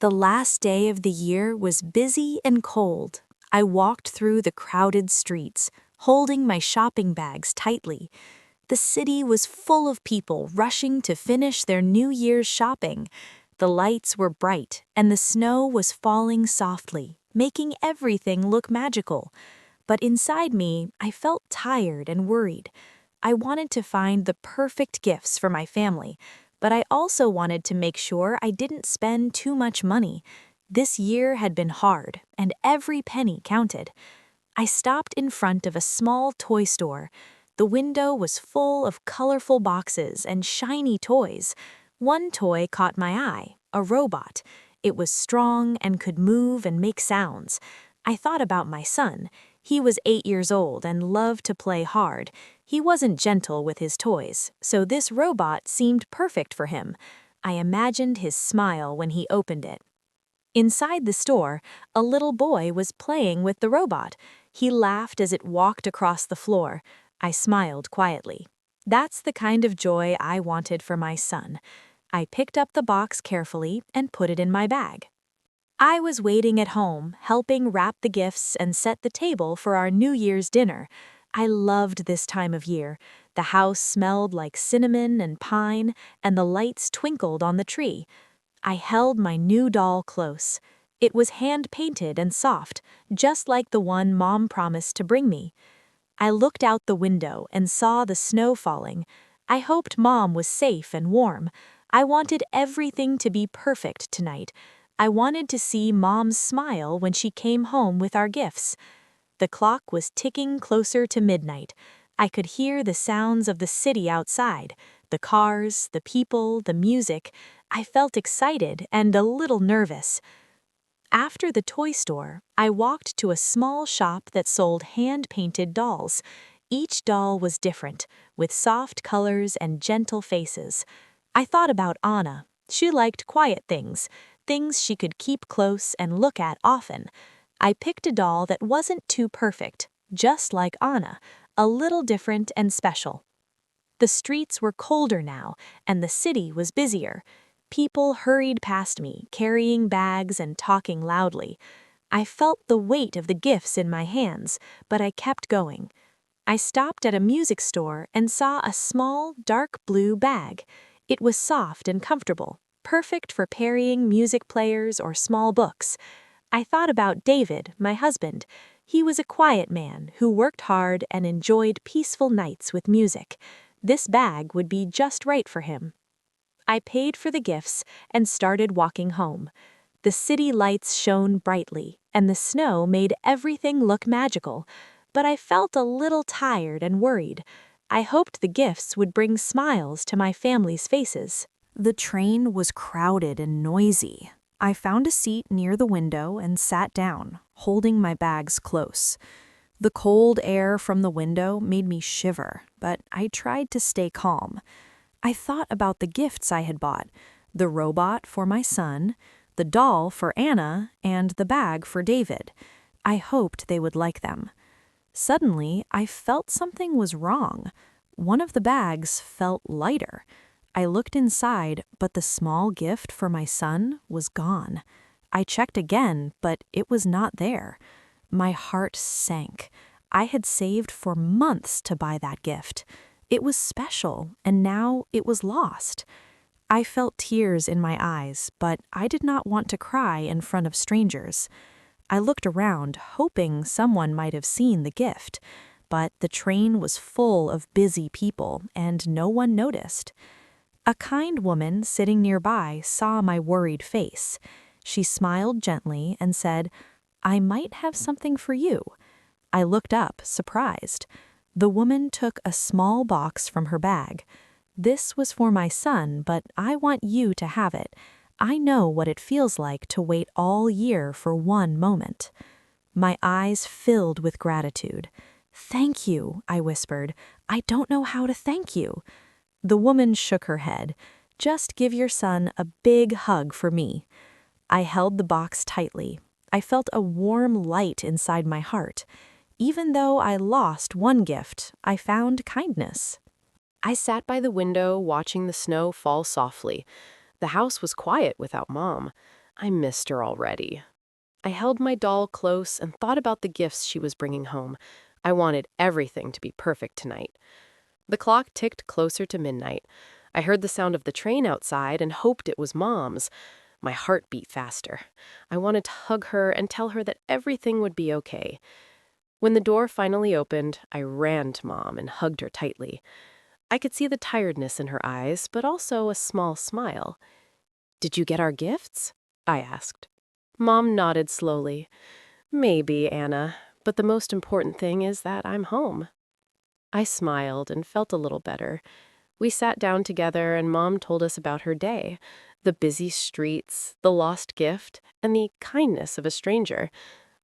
The last day of the year was busy and cold. I walked through the crowded streets, holding my shopping bags tightly. The city was full of people rushing to finish their New Year's shopping. The lights were bright, and the snow was falling softly, making everything look magical. But inside me, I felt tired and worried. I wanted to find the perfect gifts for my family, but I also wanted to make sure I didn't spend too much money. This year had been hard, and every penny counted. I stopped in front of a small toy store. The window was full of colorful boxes and shiny toys. One toy caught my eye, a robot. It was strong and could move and make sounds. I thought about my son. He was 8 years old and loved to play hard. He wasn't gentle with his toys, so this robot seemed perfect for him. I imagined his smile when he opened it. Inside the store, a little boy was playing with the robot. He laughed as it walked across the floor. I smiled quietly. That's the kind of joy I wanted for my son. I picked up the box carefully and put it in my bag. I was waiting at home, helping wrap the gifts and set the table for our New Year's dinner. I loved this time of year. The house smelled like cinnamon and pine, and the lights twinkled on the tree. I held my new doll close. It was hand-painted and soft, just like the one Mom promised to bring me. I looked out the window and saw the snow falling. I hoped Mom was safe and warm. I wanted everything to be perfect tonight. I wanted to see Mom's smile when she came home with our gifts. The clock was ticking closer to midnight. I could hear the sounds of the city outside, the cars, the people, the music. I felt excited and a little nervous. After the toy store, I walked to a small shop that sold hand-painted dolls. Each doll was different, with soft colors and gentle faces. I thought about Anna. She liked quiet things she could keep close and look at often. I picked a doll that wasn't too perfect, just like Anna, a little different and special. The streets were colder now, and the city was busier. People hurried past me, carrying bags and talking loudly. I felt the weight of the gifts in my hands, but I kept going. I stopped at a music store and saw a small, dark blue bag. It was soft and comfortable, perfect for carrying music players or small books. I thought about David, my husband. He was a quiet man who worked hard and enjoyed peaceful nights with music. This bag would be just right for him. I paid for the gifts and started walking home. The city lights shone brightly, and the snow made everything look magical. But I felt a little tired and worried. I hoped the gifts would bring smiles to my family's faces. The train was crowded and noisy. I found a seat near the window and sat down, holding my bags close. The cold air from the window made me shiver, but I tried to stay calm. I thought about the gifts I had bought, the robot for my son, the doll for Anna, and the bag for David. I hoped they would like them. Suddenly, I felt something was wrong. One of the bags felt lighter. I looked inside, but the small gift for my son was gone. I checked again, but it was not there. My heart sank. I had saved for months to buy that gift. It was special, and now it was lost. I felt tears in my eyes, but I did not want to cry in front of strangers. I looked around, hoping someone might have seen the gift, but the train was full of busy people, and no one noticed. A kind woman sitting nearby saw my worried face. She smiled gently and said, "I might have something for you." I looked up, surprised. The woman took a small box from her bag. "This was for my son, but I want you to have it. I know what it feels like to wait all year for one moment." My eyes filled with gratitude. "Thank you," I whispered. "I don't know how to thank you." The woman shook her head. "Just give your son a big hug for me." I held the box tightly. I felt a warm light inside my heart. Even though I lost one gift, I found kindness. I sat by the window watching the snow fall softly. The house was quiet without Mom. I missed her already. I held my doll close and thought about the gifts she was bringing home. I wanted everything to be perfect tonight. The clock ticked closer to midnight. I heard the sound of the train outside and hoped it was Mom's. My heart beat faster. I wanted to hug her and tell her that everything would be okay. When the door finally opened, I ran to Mom and hugged her tightly. I could see the tiredness in her eyes, but also a small smile. "Did you get our gifts?" I asked. Mom nodded slowly. "Maybe, Anna, but the most important thing is that I'm home." I smiled and felt a little better. We sat down together and Mom told us about her day, the busy streets, the lost gift, and the kindness of a stranger.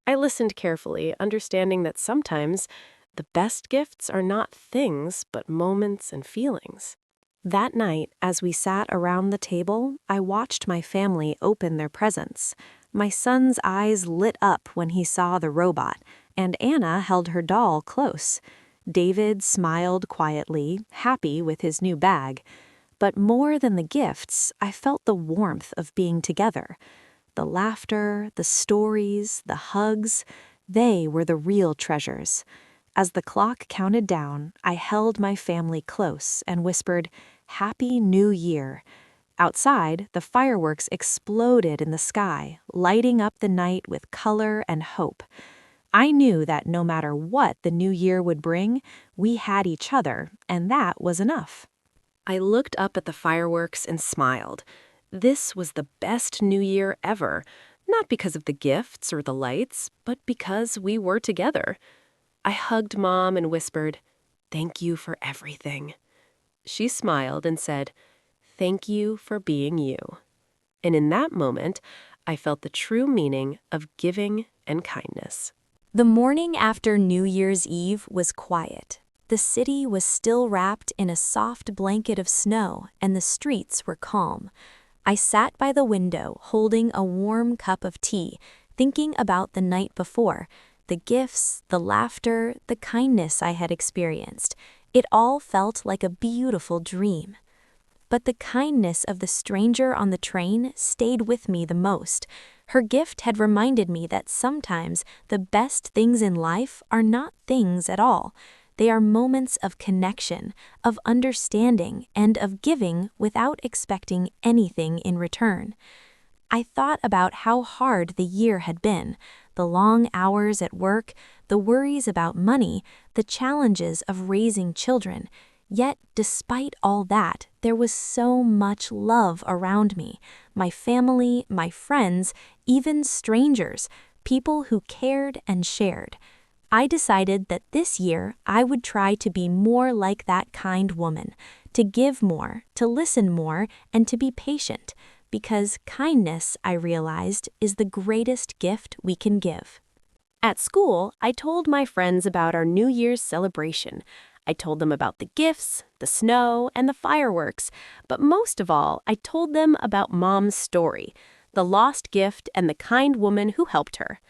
I listened carefully, understanding that sometimes the best gifts are not things, but moments and feelings. That night, as we sat around the table, I watched my family open their presents. My son's eyes lit up when he saw the robot, and Anna held her doll close. David smiled quietly, happy with his new bag. But more than the gifts, I felt the warmth of being together. The laughter, the stories, the hugs, they were the real treasures. As the clock counted down, I held my family close and whispered, "Happy New Year." Outside, the fireworks exploded in the sky, lighting up the night with color and hope. I knew that no matter what the new year would bring, we had each other, and that was enough. I looked up at the fireworks and smiled. This was the best New Year ever, not because of the gifts or the lights, but because we were together. I hugged Mom and whispered, "Thank you for everything." She smiled and said, "Thank you for being you." And in that moment, I felt the true meaning of giving and kindness. The morning after New Year's Eve was quiet. The city was still wrapped in a soft blanket of snow, and the streets were calm. I sat by the window, holding a warm cup of tea, thinking about the night before, the gifts, the laughter, the kindness I had experienced. It all felt like a beautiful dream. But the kindness of the stranger on the train stayed with me the most. Her gift had reminded me that sometimes the best things in life are not things at all. They are moments of connection, of understanding, and of giving without expecting anything in return. I thought about how hard the year had been, the long hours at work, the worries about money, the challenges of raising children. Yet, despite all that, there was so much love around me. My family, my friends, even strangers, people who cared and shared. I decided that this year I would try to be more like that kind woman, to give more, to listen more, and to be patient, because kindness, I realized, is the greatest gift we can give. At school, I told my friends about our New Year's celebration. I told them about the gifts, the snow, and the fireworks, but most of all, I told them about Mom's story, the lost gift and the kind woman who helped her.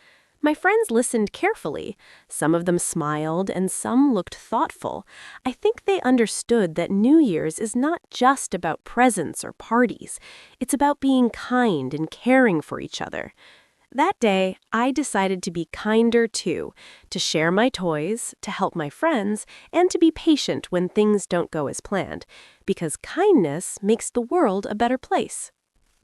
My friends listened carefully. Some of them smiled and some looked thoughtful. I think they understood that New Year's is not just about presents or parties. It's about being kind and caring for each other. That day, I decided to be kinder too, to share my toys, to help my friends, and to be patient when things don't go as planned, because kindness makes the world a better place.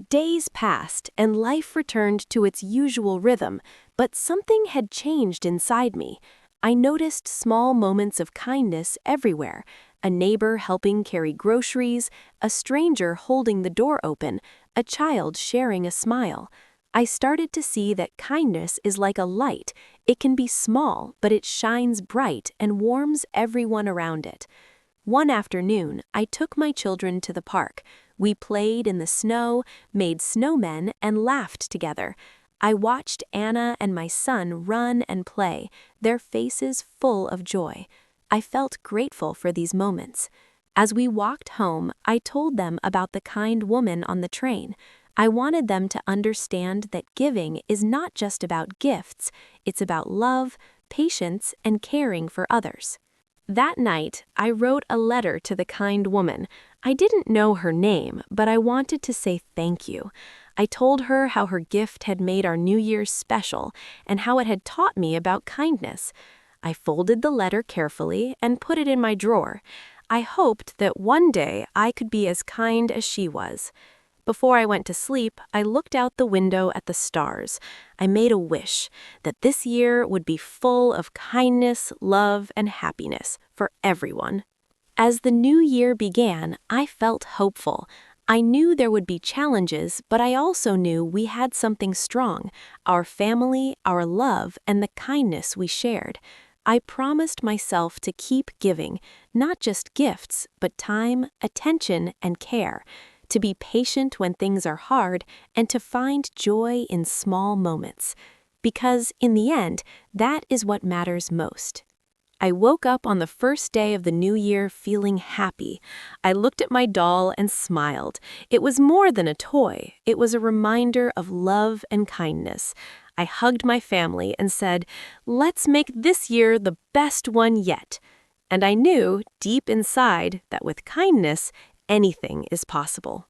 Days passed, and life returned to its usual rhythm, but something had changed inside me. I noticed small moments of kindness everywhere, a neighbor helping carry groceries, a stranger holding the door open, a child sharing a smile. I started to see that kindness is like a light. It can be small, but it shines bright and warms everyone around it. One afternoon, I took my children to the park. We played in the snow, made snowmen, and laughed together. I watched Anna and my son run and play, their faces full of joy. I felt grateful for these moments. As we walked home, I told them about the kind woman on the train. I wanted them to understand that giving is not just about gifts, it's about love, patience, and caring for others. That night, I wrote a letter to the kind woman. I didn't know her name, but I wanted to say thank you. I told her how her gift had made our New Year's special and how it had taught me about kindness. I folded the letter carefully and put it in my drawer. I hoped that one day I could be as kind as she was. Before I went to sleep, I looked out the window at the stars. I made a wish that this year would be full of kindness, love, and happiness for everyone. As the new year began, I felt hopeful. I knew there would be challenges, but I also knew we had something strong, our family, our love, and the kindness we shared. I promised myself to keep giving, not just gifts, but time, attention, and care, to be patient when things are hard, and to find joy in small moments. Because, in the end, that is what matters most. I woke up on the first day of the new year feeling happy. I looked at my doll and smiled. It was more than a toy. It was a reminder of love and kindness. I hugged my family and said, "Let's make this year the best one yet." And I knew, deep inside, that with kindness, anything is possible.